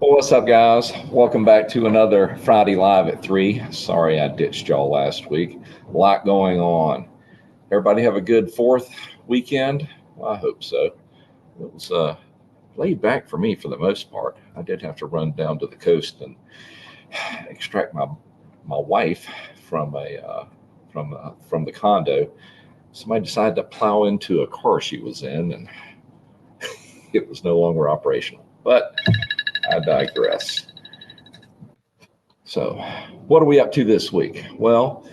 Well, what's up, guys? Welcome back to another Friday Live at 3. Sorry I ditched y'all last week. A lot going on. Everybody have a good 4th weekend? Well, I hope so. It was laid back for me for the most part. I did have to run down to the coast and extract my wife from the condo. Somebody decided to plow into a car she was in, and it was no longer operational. But I digress. So, what are we up to this week? Well,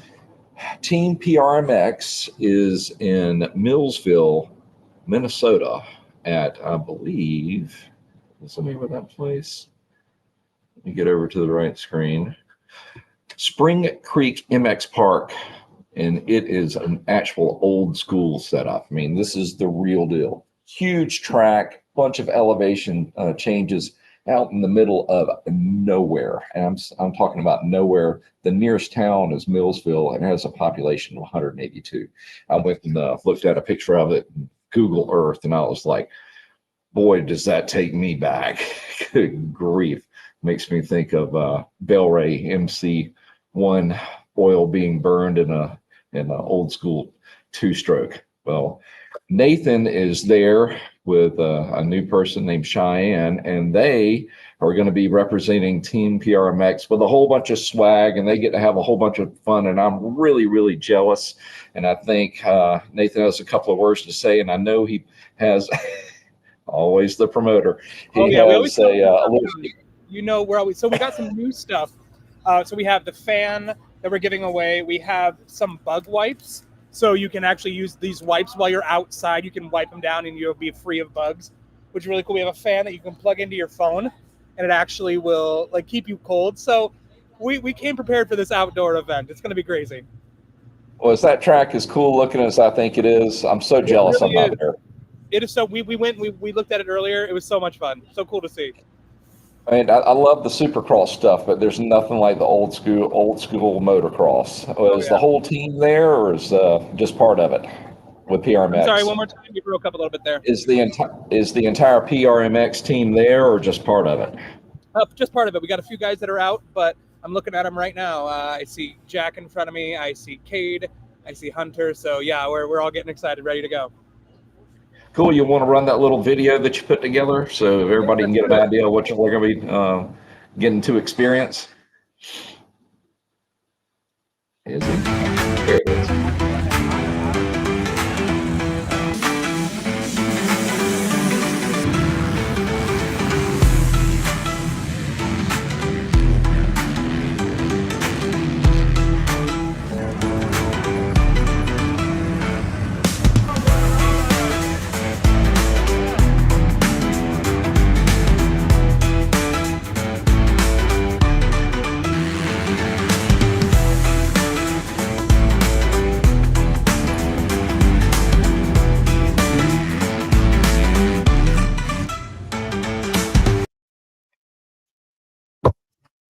Team PRMX is in Millsville, Minnesota at, I believe, what's the name of that place? Let me get over to the right screen. Spring Creek MX Park, and it is an actual old school setup. I mean, this is the real deal. Huge track, bunch of elevation changes out in the middle of nowhere. And I'm talking about nowhere. The nearest town is Millsville, and it has a population of 182. I went and looked at a picture of it in Google Earth, and I was like, boy, does that take me back. Good grief. Makes me think of Bel-Ray MC1 oil being burned in an old school 2-stroke. Well, Nathan is there with a new person named Cheyenne, and they are going to be representing Team PRMX with a whole bunch of swag, and they get to have a whole bunch of fun, and I'm really, really jealous. And I think Nathan has a couple of words to say, and I know he has always the promoter. He has you know, we're always, so we got some new stuff. So we have the fan that we're giving away. We have some bug wipes. So you can actually use these wipes while you're outside. You can wipe them down and you'll be free of bugs, which is really cool. We have a fan that you can plug into your phone, and it actually will like keep you cold. So we came prepared for this outdoor event. It's going to be crazy. Well, is that track as cool looking as I think it is? I'm so jealous really I'm not there. It is so. We went. We looked at it earlier. It was so much fun. So cool to see. I mean, I love the Supercross stuff, but there's nothing like the old school motocross. Is the whole team there, or is just part of it with PRMX? I'm sorry, one more time. You broke up a little bit there. Is the entire PRMX team there, or just part of it? Just part of it. We got a few guys that are out, but I'm looking at them right now. I see Jack in front of me. I see Cade. I see Hunter. So yeah, we're all getting excited, ready to go. Cool. You want to run that little video that you put together so everybody can get an idea of what you're going to be getting to experience? Is it? There it is.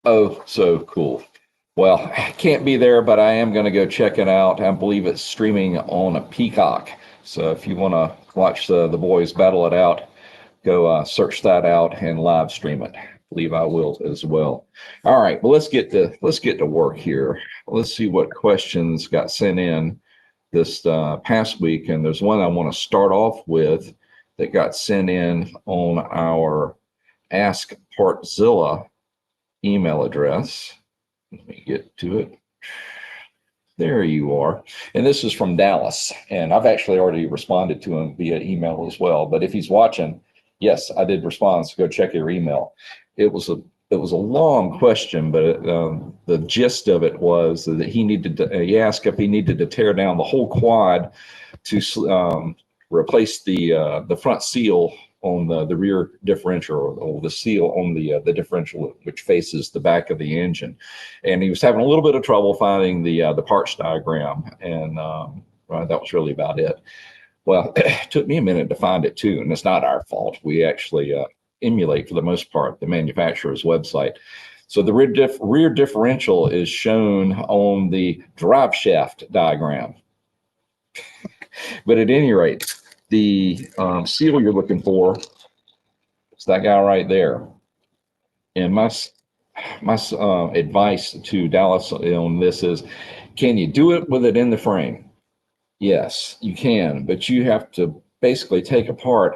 Oh, so cool. Well, I can't be there, but I am going to go check it out. I believe it's streaming on a Peacock. So if you want to watch the boys battle it out, go search that out and live stream it. I believe I will as well. All right, well, let's get to work here. Let's see what questions got sent in this past week. And there's one I want to start off with that got sent in on our Ask Partzilla email address. Let me get to it. There you are. And this is from Dallas. And I've actually already responded to him via email as well. But if he's watching, yes, I did respond. So go check your email. It was a long question, but the gist of it was that he asked if he needed to tear down the whole quad to replace the front seal on the rear differential, or the seal on the differential, which faces the back of the engine. And he was having a little bit of trouble finding the parts diagram, and that was really about it. Well, it took me a minute to find it too, and it's not our fault. We actually emulate, for the most part, the manufacturer's website. So the rear differential is shown on the drive shaft diagram. But at any rate, the seal you're looking for is that guy right there. And my advice to Dallas on this is, can you do it with it in the frame? Yes, you can, but you have to basically take apart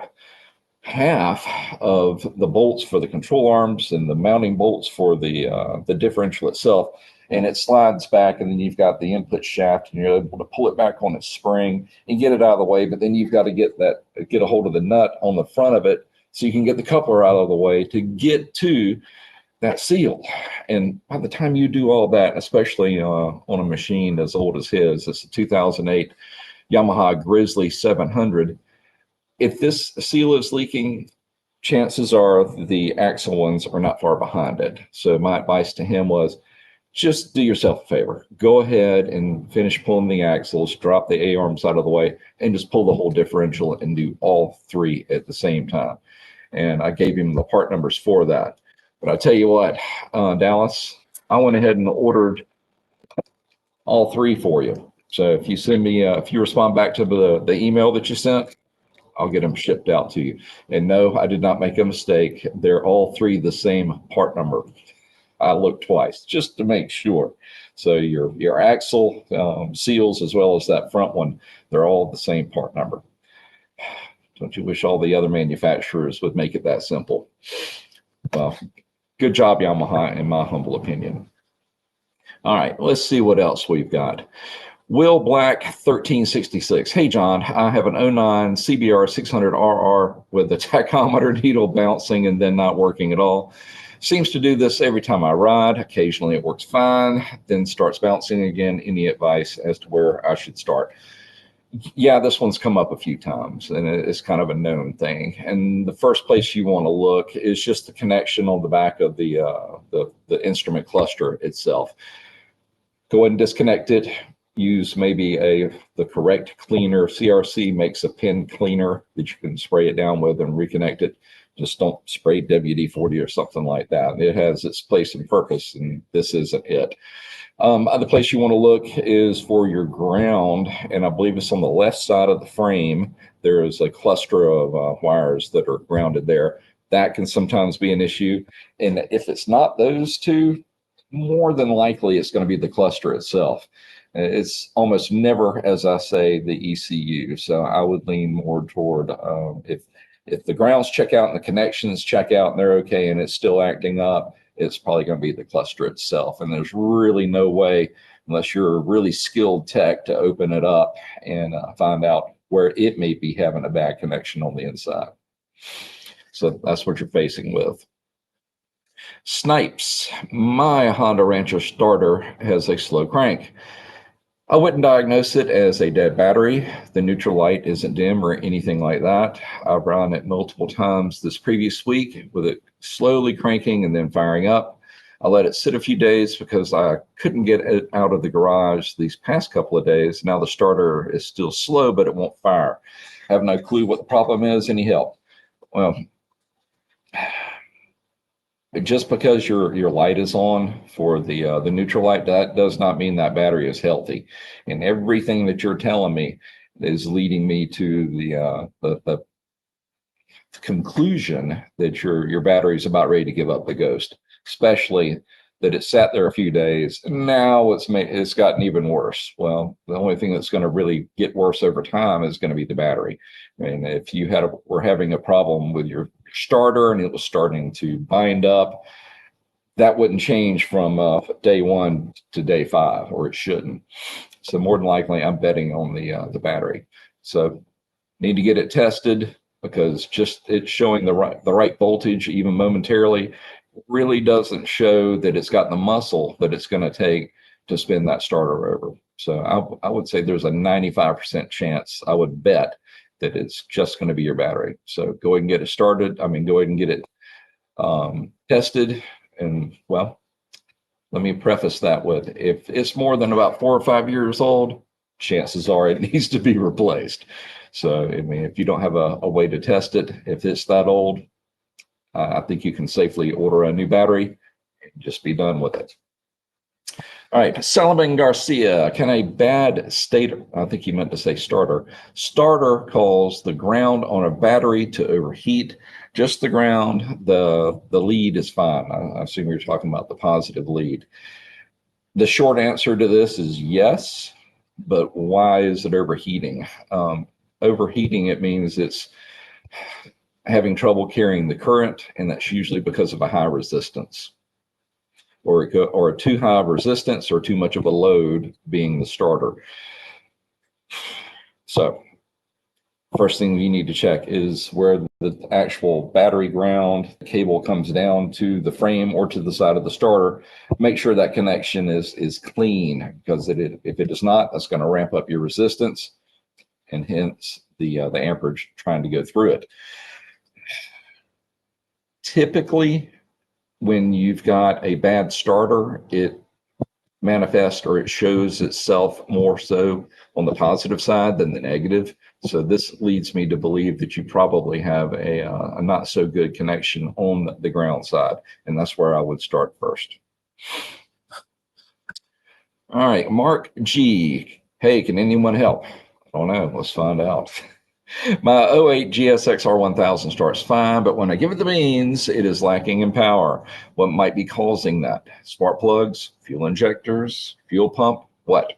half of the bolts for the control arms and the mounting bolts for the differential itself, and it slides back, and then you've got the input shaft, and you're able to pull it back on its spring and get it out of the way. But then you've got to get a hold of the nut on the front of it so you can get the coupler out of the way to get to that seal. And by the time you do all that, especially on a machine as old as his, it's a 2008 Yamaha Grizzly 700. If this seal is leaking, chances are the axle ones are not far behind it. So my advice to him was, just do yourself a favor. Go ahead and finish pulling the axles, drop the A-arms out of the way, and just pull the whole differential and do all three at the same time. And I gave him the part numbers for that. But I tell you what, Dallas, I went ahead and ordered all three for you. So if you send me, if you respond back to the email that you sent, I'll get them shipped out to you. And no, I did not make a mistake. They're all three the same part number. I looked twice just to make sure. So your axle seals, as well as that front one, they're all the same part number. Don't you wish all the other manufacturers would make it that simple? Well, good job, Yamaha, in my humble opinion. All right, let's see what else we've got. Will Black 1366. Hey, John, I have an 09 CBR 600RR with the tachometer needle bouncing and then not working at all. Seems to do this every time I ride. Occasionally it works fine, then starts bouncing again. Any advice as to where I should start? Yeah, this one's come up a few times, and it's kind of a known thing. And the first place you want to look is just the connection on the back of the instrument cluster itself. Go ahead and disconnect it. Use maybe the correct cleaner. CRC makes a pin cleaner that you can spray it down with and reconnect it. Just don't spray WD-40 or something like that. It has its place and purpose, and this isn't it. Other place you want to look is for your ground, and I believe it's on the left side of the frame. There is a cluster of wires that are grounded there. That can sometimes be an issue, and if it's not those two, more than likely it's going to be the cluster itself. It's almost never, as I say, the ECU. So I would lean more toward if the grounds check out and the connections check out and they're okay and it's still acting up, it's probably going to be the cluster itself. And there's really no way, unless you're a really skilled tech, to open it up and find out where it may be having a bad connection on the inside. So that's what you're facing with. Snipes, my Honda Rancher starter has a slow crank. I wouldn't diagnose it as a dead battery. The neutral light isn't dim or anything like that. I've run it multiple times this previous week with it slowly cranking and then firing up. I let it sit a few days because I couldn't get it out of the garage these past couple of days. Now the starter is still slow, but it won't fire. I have no clue what the problem is. Any help? Well, just because your light is on for the neutral light, that does not mean that battery is healthy. And everything that you're telling me is leading me to the conclusion that your battery is about ready to give up the ghost, especially that it sat there a few days. Now it's gotten even worse. Well, the only thing that's going to really get worse over time is going to be the battery. And if you were having a problem with your starter and it was starting to bind up, that wouldn't change from day 1 to day 5, or it shouldn't. So more than likely, I'm betting on the battery. So need to get it tested, because just it's showing the right voltage even momentarily really doesn't show that it's got the muscle that it's going to take to spin that starter over. So I would say there's a 95% chance, I would bet, that it's just going to be your battery. So go ahead and get it started. I mean, go ahead and get it tested. And well, let me preface that with, if it's more than about 4 or 5 years old, chances are it needs to be replaced. So, I mean, if you don't have a way to test it, if it's that old, I think you can safely order a new battery and just be done with it. All right, Salaman Garcia, can a bad stator, I think he meant to say starter cause the ground on a battery to overheat? Just the ground, the lead is fine. I assume you're talking about the positive lead. The short answer to this is yes, but why is it overheating? Overheating, it means it's having trouble carrying the current, and that's usually because of a high resistance, or a too high of resistance, or too much of a load being the starter. So first thing you need to check is where the actual battery ground cable comes down to the frame or to the side of the starter. Make sure that connection is clean, because if it is not, that's going to ramp up your resistance, and hence the amperage trying to go through it. Typically, when you've got a bad starter, it manifests, or it shows itself more so on the positive side than the negative. So this leads me to believe that you probably have a not so good connection on the ground side, and that's where I would start first. All right, Mark G. Hey, can anyone help? I don't know. Let's find out. My 08 GSX R1000 starts fine, but when I give it the beans, it is lacking in power. What might be causing that? Spark plugs, fuel injectors, fuel pump, what?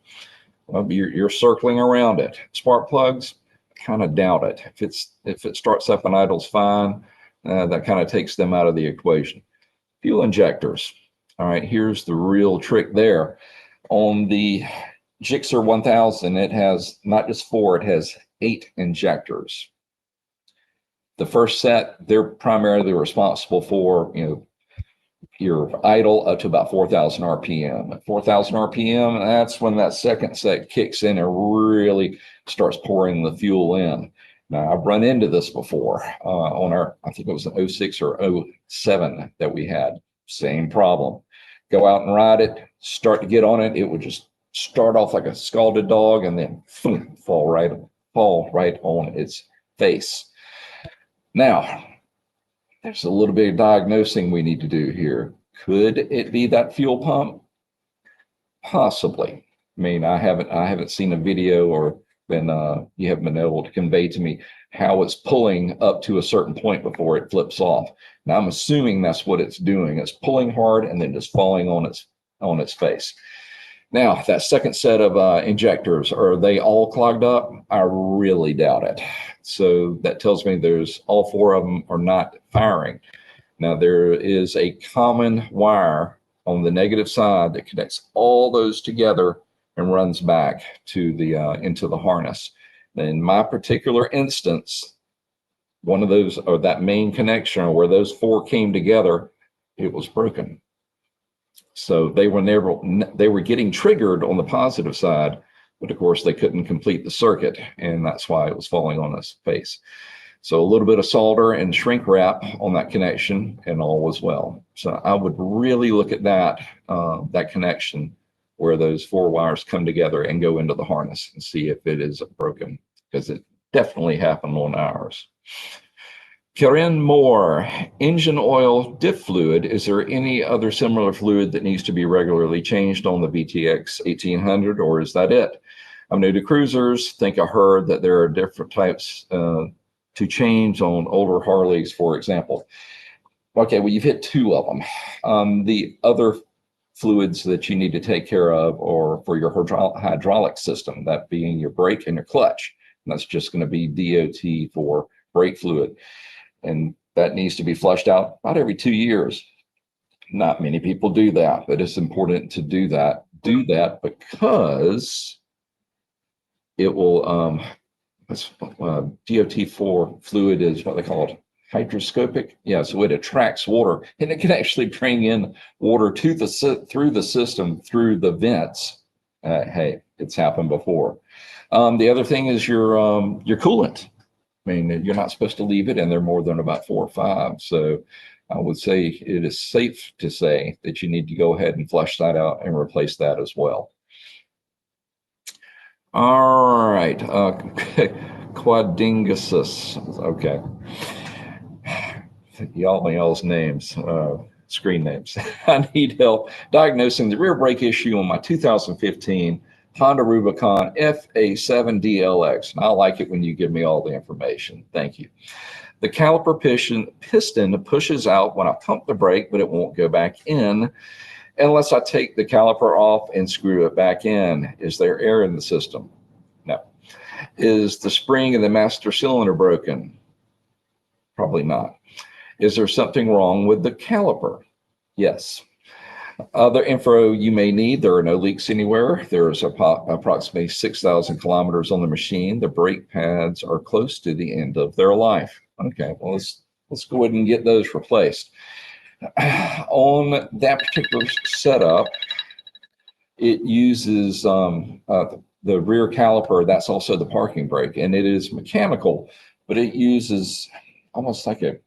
Well, you're circling around it. Spark plugs, kind of doubt it. If it starts up and idles fine, that kind of takes them out of the equation. Fuel injectors. All right, here's the real trick there. On the Gixxer 1000, it has not just 4, it has 8 injectors. The first set, they're primarily responsible for, your idle up to about 4,000 RPM. At 4,000 RPM, that's when that second set kicks in and really starts pouring the fuel in. Now, I've run into this before on our, I think it was an 06 or 07 that we had. Same problem. Go out and ride it, start to get on it, it would just start off like a scalded dog, and then fall right on its face. Now, there's a little bit of diagnosing we need to do here. Could it be that fuel pump? Possibly. I mean, I haven't seen a video, or you haven't been able to convey to me how it's pulling up to a certain point before it flips off. Now, I'm assuming that's what it's doing. It's pulling hard and then just falling on its face. Now, that second set of injectors, are they all clogged up? I really doubt it. So that tells me there's all 4 of them are not firing. Now, there is a common wire on the negative side that connects all those together and runs back to the into the harness. In my particular instance, one of those, or that main connection, or where those 4 came together, it was broken. So they were getting triggered on the positive side, but of course they couldn't complete the circuit, and that's why it was falling on its face. So a little bit of solder and shrink wrap on that connection, and all was well. So I would really look at that connection where those 4 wires come together and go into the harness, and see if it is broken, because it definitely happened on ours. Karen Moore, engine oil diff fluid. Is there any other similar fluid that needs to be regularly changed on the VTX 1800, or is that it? I'm new to cruisers. Think I heard that there are different types to change on older Harleys, for example. Okay, well, you've hit 2 of them. The other fluids that you need to take care of are for your hydraulic system, that being your brake and your clutch. And that's just going to be DOT for brake fluid. And that needs to be flushed out about every 2 years. Not many people do that, but it's important to do that. Do that because it will, DOT4 fluid is what they call it, hydroscopic. Yeah, so it attracts water, and it can actually bring in water to through the system, through the vents. Hey, it's happened before. The other thing is your coolant. I mean, you're not supposed to leave it in there more than about 4 or 5. So I would say it is safe to say that you need to go ahead and flush that out and replace that as well. All right, Quadingusus. Okay, y'all's names, screen names. I need help diagnosing the rear brake issue on my 2015 Honda Rubicon FA7DLX. And I like it when you give me all the information. Thank you. The caliper piston pushes out when I pump the brake, but it won't go back in unless I take the caliper off and screw it back in. Is there air in the system? No. Is the spring in the master cylinder broken? Probably not. Is there something wrong with the caliper? Yes. Other info you may need: there are no leaks anywhere. There's approximately 6,000 kilometers on the machine. The brake pads are close to the end of their life. Okay, well, let's go ahead and get those replaced. On that particular setup, it uses the rear caliper. That's also the parking brake, and it is mechanical, but it uses almost like a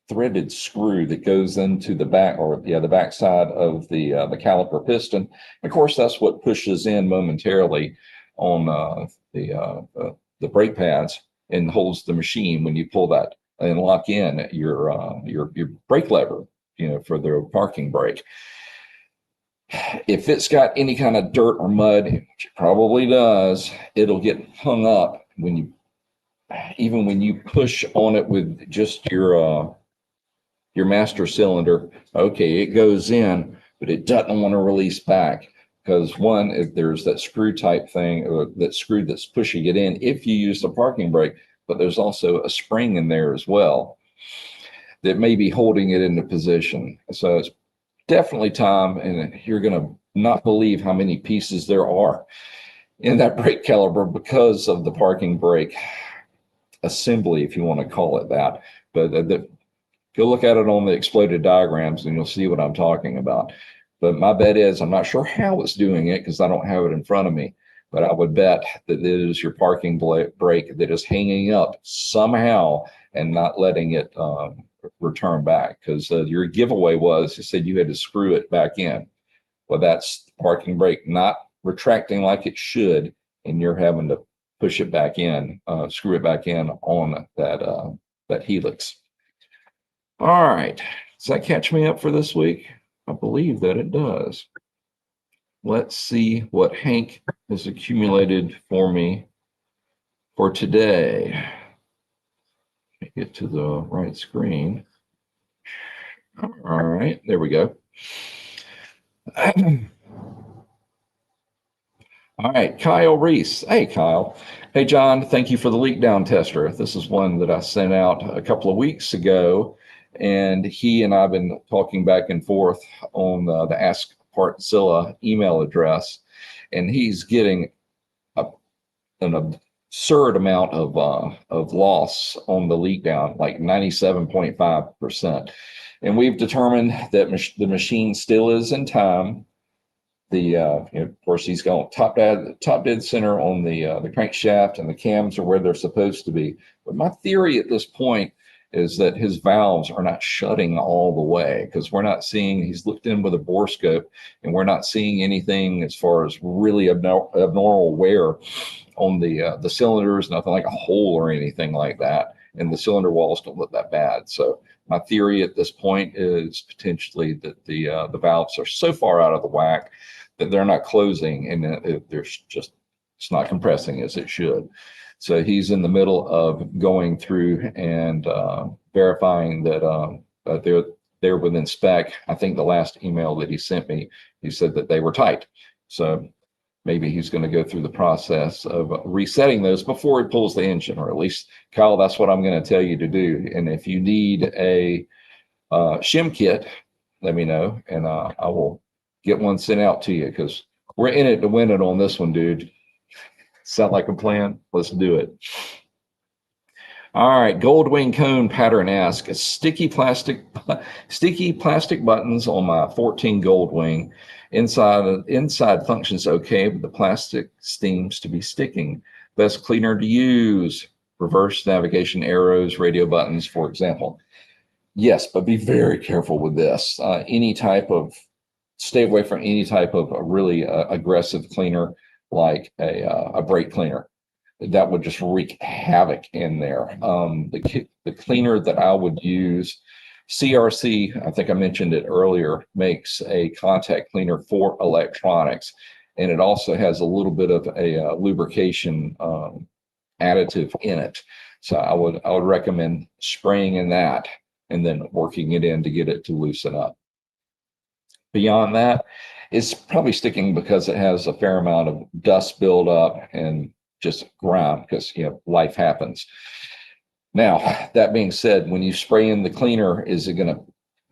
threaded screw that goes into the back, or the back side of the caliper piston. Of course, that's what pushes in momentarily on the brake pads and holds the machine when you pull that and lock in your brake lever, for the parking brake. If it's got any kind of dirt or mud, which it probably does, it'll get hung up even when you push on it with just your master cylinder. Okay, it goes in, but it doesn't want to release back because one, if there's that screw type thing, or that screw that's pushing it in if you use the parking brake, but there's also a spring in there as well that may be holding it into position. So it's definitely time, and you're going to not believe how many pieces there are in that brake caliper because of the parking brake assembly, if you want to call it that. But go look at it on the exploded diagrams and you'll see what I'm talking about. But my bet is, I'm not sure how it's doing it because I don't have it in front of me, but I would bet that it is your parking brake that is hanging up somehow and not letting it return back, because your giveaway was, you said you had to screw it back in. Well, that's the parking brake not retracting like it should, and you're having to push it back in, screw it back in on that helix. All right, does that catch me up for this week? I believe that it does. Let's see what Hank has accumulated for me for today. Get to the right screen. All right, there we go. All right, Kyle Reese. Hey, Kyle. Hey, John, thank you for the leak down tester. This is one that I sent out a couple of weeks ago, and he and I have been talking back and forth on the Ask Partzilla email address, and he's getting an absurd amount of loss on the leak down, like 97.5%. And we've determined that the machine still is in time. Of course, he's going top dead center on the crankshaft, and the cams are where they're supposed to be. But my theory at this point is that his valves are not shutting all the way, because we're not seeing, he's looked in with a bore scope, and we're not seeing anything as far as really abnormal wear on the cylinders, nothing like a hole or anything like that. And the cylinder walls don't look that bad. So my theory at this point is potentially that the valves are so far out of the whack that they're not closing, and it's not compressing as it should. So he's in the middle of going through and verifying that they're within spec. I think the last email that he sent me, he said that they were tight. So maybe he's going to go through the process of resetting those before he pulls the engine, or at least, Kyle, that's what I'm going to tell you to do. And if you need a shim kit, let me know, and I will get one sent out to you, because we're in it to win it on this one, dude. Sound like a plan? Let's do it. All right, Gold Wing Cone Pattern asks, sticky plastic buttons on my 14 Gold Wing. Inside functions okay, but the plastic seems to be sticking. Best cleaner to use? Reverse navigation arrows, radio buttons, for example. Yes, but be very careful with this. Stay away from any type of a really aggressive cleaner, like a brake cleaner. That would just wreak havoc in there. The cleaner that I would use, CRC, I think I mentioned it earlier, makes a contact cleaner for electronics, and it also has a little bit of a lubrication additive in it. So I would recommend spraying in that and then working it in to get it to loosen up. Beyond that, it's probably sticking because it has a fair amount of dust buildup and just grime, because life happens. Now, that being said, when you spray in the cleaner, is it going to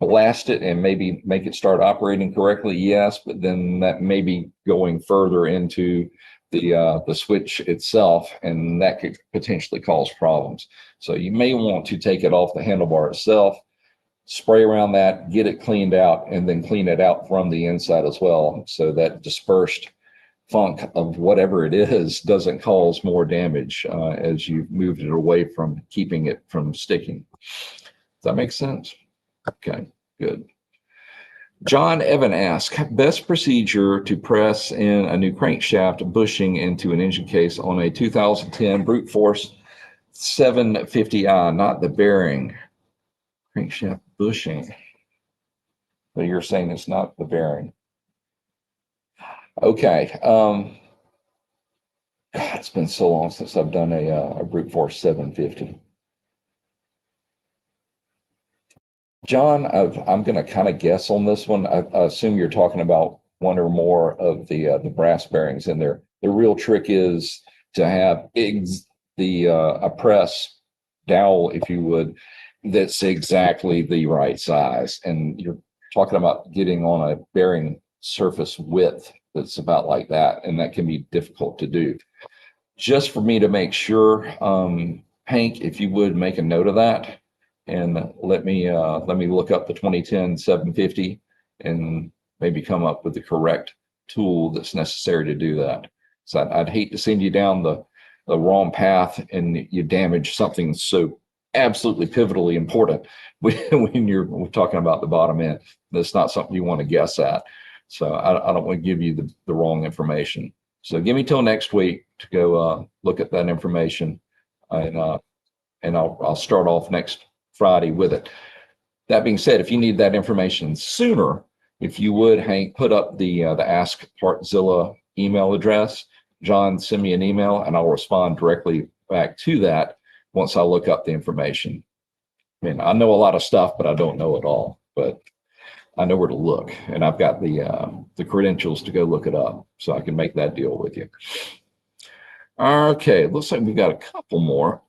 blast it and maybe make it start operating correctly? Yes, but then that may be going further into the switch itself, and that could potentially cause problems. So you may want to take it off the handlebar itself, spray around that, get it cleaned out, and then clean it out from the inside as well, so that dispersed funk of whatever it is doesn't cause more damage as you moved it away from keeping it from sticking. Does that make sense? Okay, good. John Evan asks, best procedure to press in a new crankshaft bushing into an engine case on a 2010 brute force 750i, not the bearing. Crankshaft bushing. But you're saying it's not the bearing. Okay. God, it's been so long since I've done a brute force 750. John, I'm going to kind of guess on this one. I assume you're talking about one or more of the brass bearings in there. The real trick is to have a press dowel, if you would, that's exactly the right size. And you're talking about getting on a bearing surface width that's about like that, and that can be difficult to do. Just for me to make sure, Hank, if you would make a note of that, and let me look up the 2010 750 and maybe come up with the correct tool that's necessary to do that. So I'd hate to send you down the wrong path and you damage something so absolutely pivotally important when you're talking about the bottom end. That's not something you want to guess at. So I don't want to give you the wrong information. So give me till next week to go look at that information, and I'll start off next Friday with it. That being said, if you need that information sooner, if you would, Hank, put up the Ask Partzilla email address. John, send me an email and I'll respond directly back to that once I look up the information. I mean, I know a lot of stuff, but I don't know it all. But I know where to look, and I've got the credentials to go look it up, so I can make that deal with you. Okay, looks like we've got a couple more.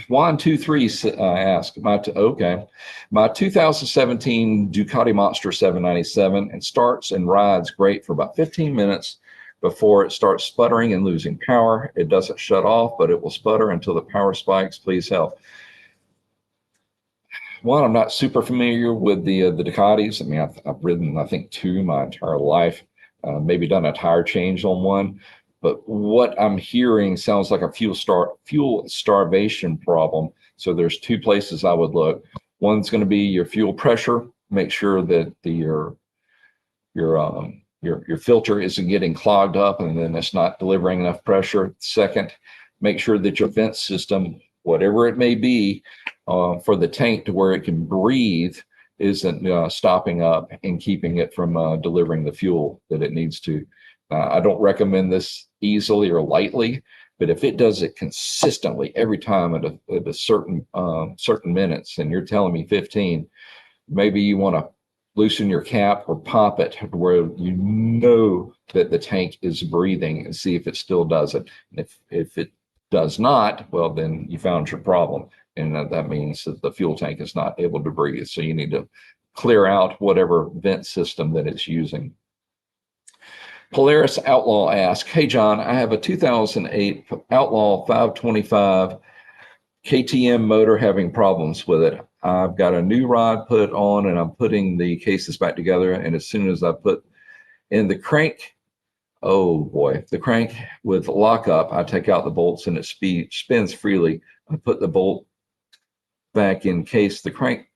123 ask my 2017 Ducati Monster 797, and starts and rides great for about 15 minutes before it starts sputtering and losing power. It doesn't shut off, but it will sputter until the power spikes. Please help. One, I'm not super familiar with the Ducatis. I mean, I've ridden, I think, two my entire life, maybe done a tire change on one. But what I'm hearing sounds like a fuel starvation problem. So there's two places I would look. One's going to be your fuel pressure. Make sure that your filter isn't getting clogged up and then it's not delivering enough pressure. Second, make sure that your vent system, whatever it may be, for the tank to where it can breathe, isn't stopping up and keeping it from delivering the fuel that it needs to. I don't recommend this easily or lightly, but if it does it consistently every time at a certain minutes, and you're telling me 15, maybe you want to loosen your cap or pop it where you know that the tank is breathing and see if it still does it. And if it does not, well, then you found your problem. And that means that the fuel tank is not able to breathe. So you need to clear out whatever vent system that it's using. Polaris Outlaw asks, hey John, I have a 2008 Outlaw 525 KTM motor having problems with it. I've got a new rod put on and I'm putting the cases back together, and as soon as I put in the crank, oh boy, the crank with lockup, I take out the bolts and it spins freely. I put the bolt back in case, the crank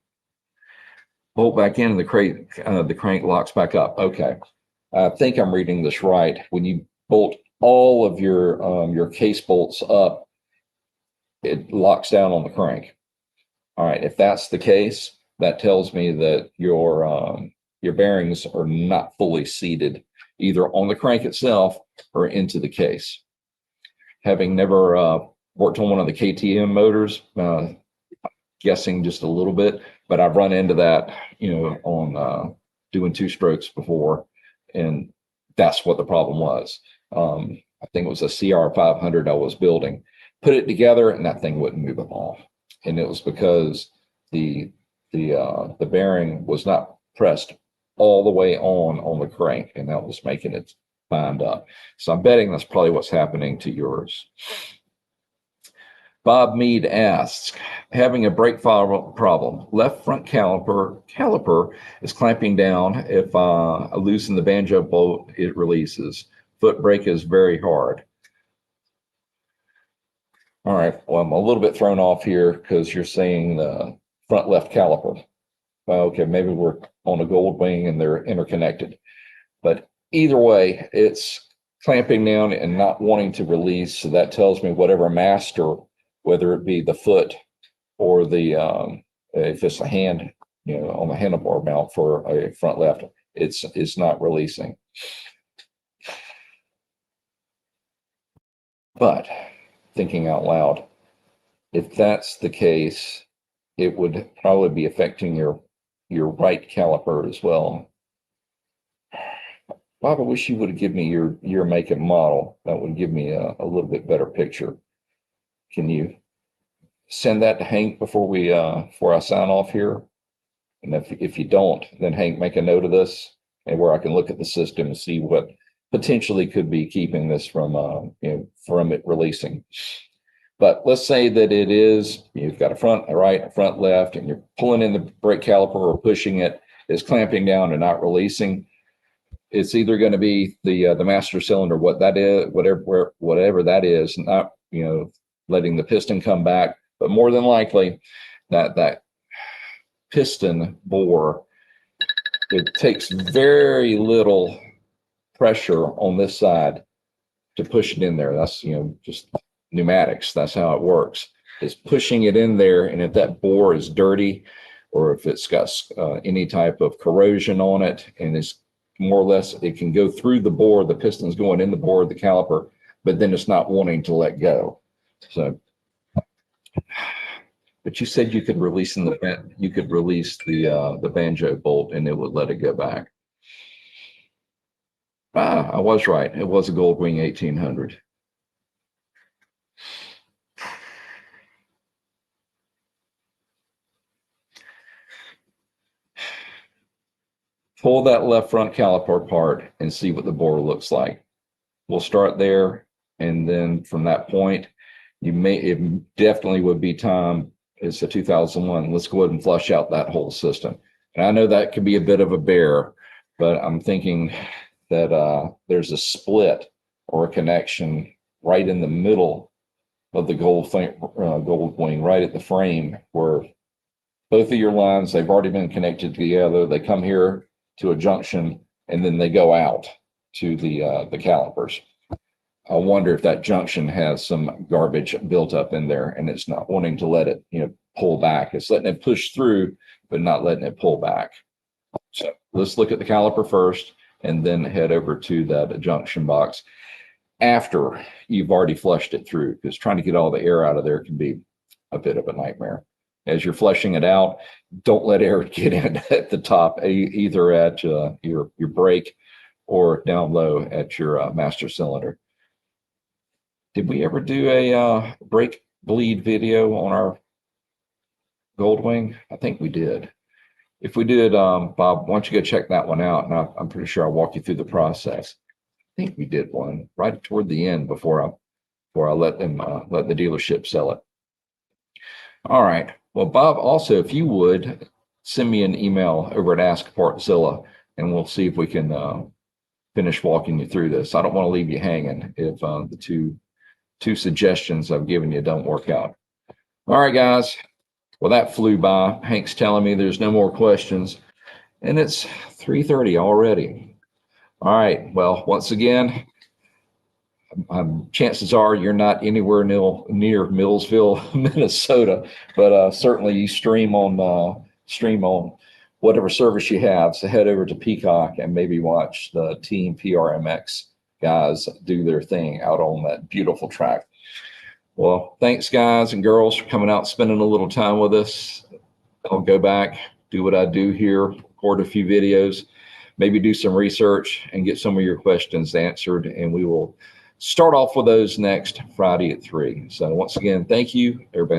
bolt back in, and the crank locks back up. Okay, I think I'm reading this right. When you bolt all of your case bolts up, it locks down on the crank. All right, if that's the case, that tells me that your bearings are not fully seated, either on the crank itself or into the case. Having never worked on one of the KTM motors, guessing just a little bit, but I've run into that, on doing two strokes before, and that's what the problem was. I think it was a CR500 I was building. Put it together, and that thing wouldn't move at all, and it was because the bearing was not pressed all the way on the crank, and that was making it bind up. So I'm betting that's probably what's happening to yours. Bob Mead asks, having a brake problem. Left front caliper is clamping down. If I loosen the banjo bolt, it releases. Foot brake is very hard. All right, well, I'm a little bit thrown off here because you're saying the front left caliper. Okay, maybe we're on a gold wing and they're interconnected. But either way, it's clamping down and not wanting to release. So that tells me whatever master, whether it be the foot or the, if it's a hand, on the handlebar mount for a front left, it's not releasing. But thinking out loud, if that's the case, it would probably be affecting your right caliper as well. Bob, I wish you would have given me your make and model. That would give me a little bit better picture. Can you send that to Hank before I sign off here? And if you don't, then Hank, make a note of this, and where I can look at the system and see what potentially could be keeping this from it releasing. But let's say that it is, you've got a front, a right, a front left, and you're pulling in the brake caliper or pushing it, it's clamping down and not releasing. It's either going to be the master cylinder, what that is, whatever that is, not letting the piston come back, but more than likely that piston bore, it takes very little pressure on this side to push it in there. That's just pneumatics. That's how it works. It's pushing it in there, and if that bore is dirty, or if it's got any type of corrosion on it, and it's more or less, it can go through the bore, the piston's going in the bore of the caliper, but then it's not wanting to let go. So, but you said you could release the banjo bolt and it would let it go back. I was right. It was a Goldwing 1800. Pull that left front caliper apart and see what the bore looks like. We'll start there, and then from that point, it definitely would be time. It's a 2001. Let's go ahead and flush out that whole system. And I know that could be a bit of a bear, but I'm thinking that there's a split or a connection right in the middle of the gold wing, right at the frame, where both of your lines, they've already been connected together. They come here to a junction, and then they go out to the calipers. I wonder if that junction has some garbage built up in there, and it's not wanting to let it, pull back. It's letting it push through, but not letting it pull back. So let's look at the caliper first, and then head over to that junction box after you've already flushed it through, because trying to get all the air out of there can be a bit of a nightmare. As you're flushing it out, don't let air get in at the top, either at your brake or down low at your master cylinder. Did we ever do a brake bleed video on our Goldwing? I think we did. If we did, Bob, why don't you go check that one out? And I'm pretty sure I'll walk you through the process. I think we did one right toward the end before I let them let the dealership sell it. All right. Well, Bob, also, if you would send me an email over at Ask Partzilla, and we'll see if we can finish walking you through this. I don't want to leave you hanging if the two suggestions I've given you don't work out. All right, guys. Well, that flew by. Hank's telling me there's no more questions, and it's 3:30 already. All right. Well, once again, chances are you're not anywhere near Millsville, Minnesota, but certainly you stream on whatever service you have. So head over to Peacock and maybe watch the Team PRMX guys do their thing out on that beautiful track. Well, thanks, guys and girls, for coming out, spending a little time with us. I'll go back, do what I do here, record a few videos, maybe do some research and get some of your questions answered. And we will start off with those next Friday at 3. So once again, thank you, everybody.